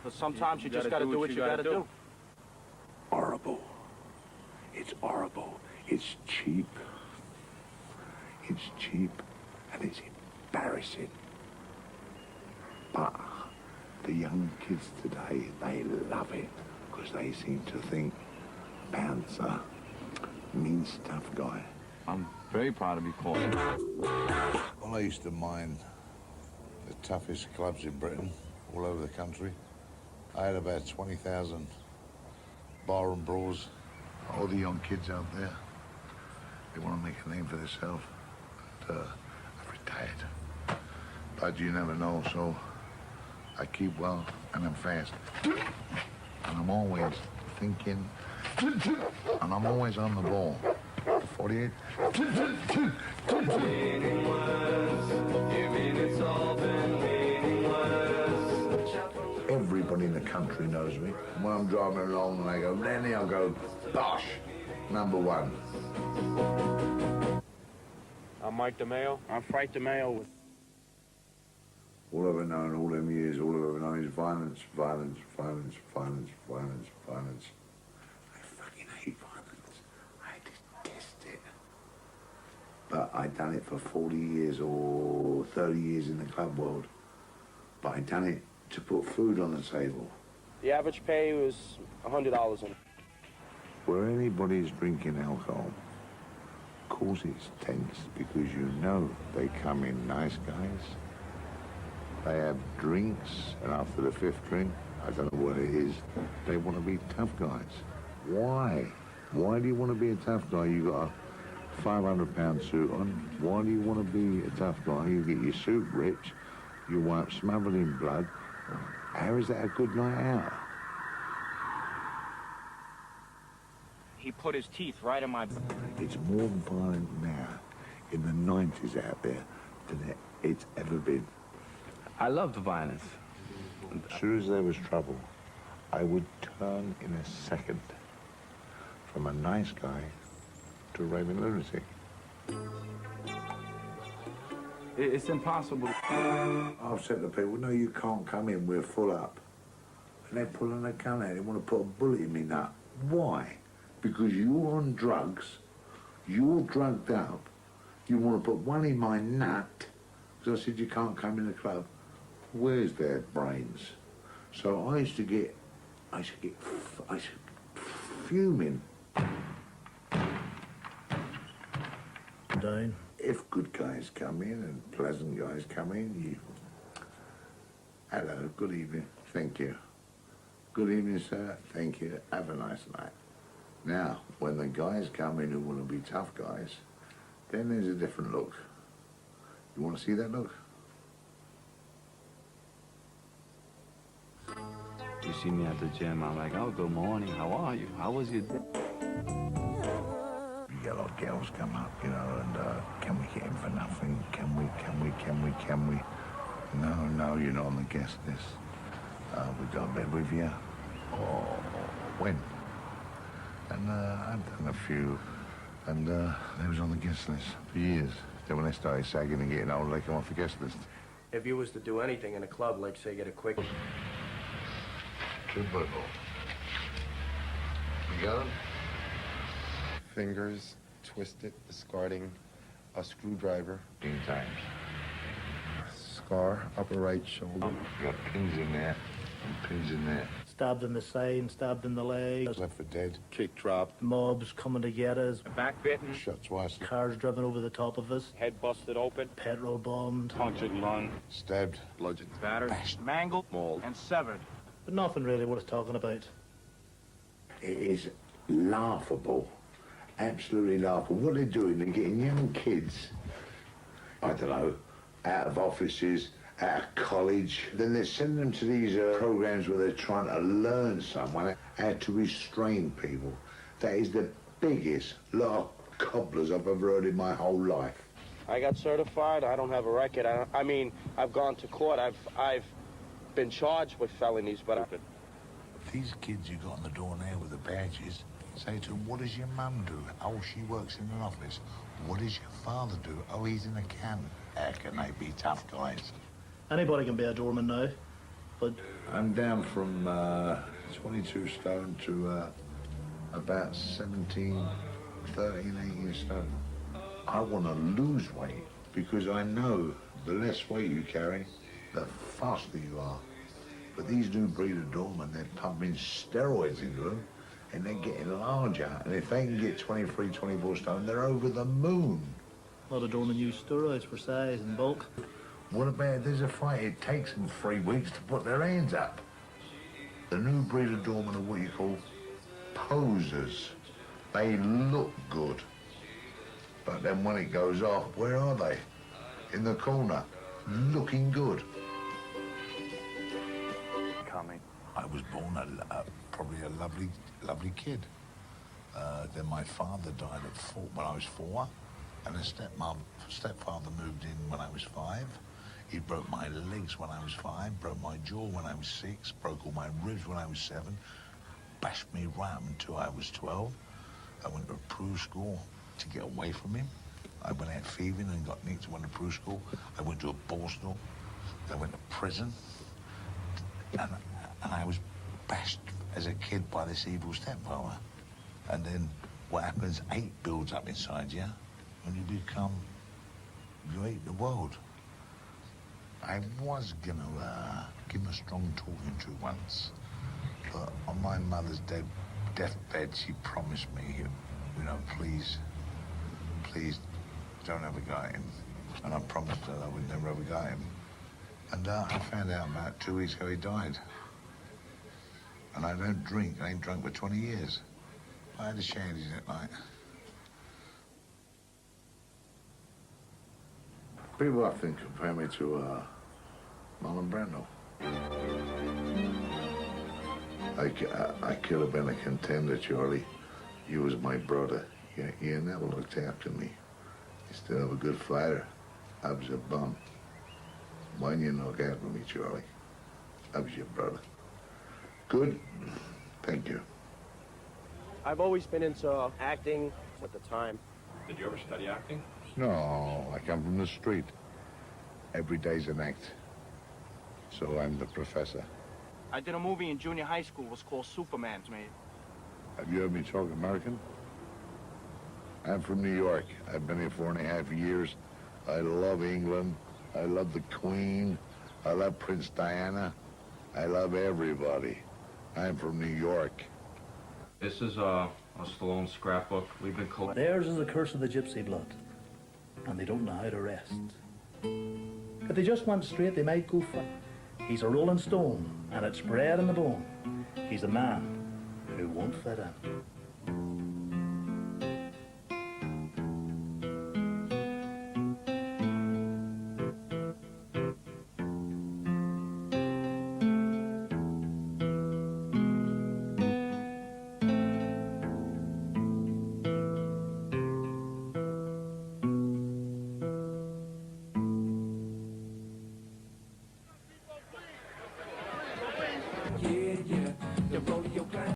but sometimes you just gotta do what you gotta do. Horrible. It's horrible. It's cheap. It's cheap and it's embarrassing. But the young kids today, they love it because they seem to think bouncer means tough guy. I'm very proud to be called. Well, I used to mind the toughest clubs in Britain, all over the country. I had about 20,000 barroom brawls. All the young kids out there, they want to make a name for themselves. I've retired. But you never know, so I keep well and I'm fast. And I'm always thinking, and I'm always on the ball. 48. Everybody in the country knows me. When I'm driving along and they go, Lenny, I'll go, Bosh, #1. I'm Mike DeMeo. I'm Frank DeMeo. All I've ever known all them years, all I've ever known is violence, violence, violence, violence, violence, violence. I fucking hate violence. I detest it. But I'd done it for 40 years or 30 years in the club world. But I'd done it to put food on the table. The average pay was $100 in. Where anybody's drinking alcohol, of course it's tense because you know they come in nice guys. They have drinks, and after the 5th drink, I don't know what it is, they want to be tough guys. Why? Why do you want to be a tough guy? You got a £500 suit on. Why do you want to be a tough guy? You get your suit ripped, you wipe smothered in blood. How is that a good night out? He put his teeth right in my... It's more violent now in the 90s out there than it's ever been. I love the violence. As soon as there was trouble, I would turn in a second from a nice guy to a raving lunatic. It's impossible. I've said to people, no, you can't come in, we're full up. And they're pulling a gun out, they want to put a bullet in me nut. Why? Because you're on drugs, you're drugged up, you want to put one in my nut, because I said you can't come in the club. Where's their brains? So I used to get fuming. Down. If good guys come in and pleasant guys come in, you... Hello, good evening, thank you. Good evening, sir, thank you, have a nice night. Now, when the guys come in who want to be tough guys, then there's a different look. You want to see that look? You see me at the gym, I'm like, oh, good morning, how are you? How was your day? You get a lot of girls come up, you know, and can we get in for nothing? Can we? No, you're not on the guest list. We go to bed with you. Or when? And I've done a few, and they was on the guest list for years. Then when they started sagging and getting older, they come off the guest list. If you was to do anything in a club, like say get a quick... Two football. You got him? Fingers twisted, discarding a screwdriver. 15 times. Scar, upper right shoulder. You got pins in there and pins in there. Stabbed in the side, stabbed in the leg. Left for dead. Kick dropped. Mobs coming to get us. Back bitten, Shot twice. Cars driven over the top of us. head busted open, Petrol bombed. punctured lung, Stabbed. Bludgeoned. battered, mangled, Mauled. and severed. But nothing really worth talking about. It is laughable. Absolutely laughable. What they're doing, they're getting young kids, I don't know, out of offices, out of college. Then they're sending them to these programs where they're trying to learn someone how to restrain people. That is the biggest lot of cobblers I've ever heard in my whole life. I got certified. I don't have a record. I mean, I've gone to court. I've been charged with felonies, but These kids you got on the door now with the badges, say to them, what does your mum do? Oh, she works in an office. What does your father do? Oh, he's in a can. How can they be tough guys? Anybody can be a doorman now. but I'm down from 22 stone to about 17, 13, 18 stone. I want to lose weight because I know the less weight you carry, the faster you are. But these new breed of doormen, they're pumping steroids into them and they're getting larger. And if they can get 23, 24 stone, they're over the moon. a lot of doormen use steroids for size and bulk. What about there's a fight, it takes them 3 weeks to put their hands up. The new breed of doormen are what you call posers. They look good. But then when it goes off, where are they? In the corner, looking good. Coming. I was born probably a lovely kid. Then my father died at 4 when I was 4, and a stepfather moved in when I was 5. He broke my legs when I was 5, broke my jaw when I was 6, broke all my ribs when I was 7, bashed me right up until I was 12. I went to a Prue school to get away from him. I went out thieving and got nicked. I went to Prue school. I went to a borstal. I went to prison. And I was bashed as a kid by this evil stepfather. And then what happens, hate builds up inside you and you hate the world. I was gonna give him a strong talking to once, but on my mother's deathbed, she promised me, you know, please don't ever go at him. And I promised her I would never ever go at him. And I found out about 2 weeks ago he died. And I don't drink. I ain't drunk for 20 years. I had a shandy that night. People often compare me to Marlon Brando. I could have been a contender, Charlie. You was my brother. You never looked after me. You still have a good fighter. I was a bum. Why didn't you look after me, Charlie? I was your brother. Good? Thank you. I've always been into acting at the time. Did you ever study acting? No, I come from the street. Every day's an act. So I'm the professor. I did a movie in junior high school. It was called Superman's, mate. Have you heard me talk American? I'm from New York. I've been here 4.5 years. I love England. I love the Queen. I love Prince Diana. I love everybody. I'm from New York. This is a Stallone scrapbook. We've been collecting. Theirs is the curse of the gypsy blood, and they don't know how to rest. If they just went straight, they might go far. He's a rolling stone, and it's bred in the bone. He's a man who won't fit in.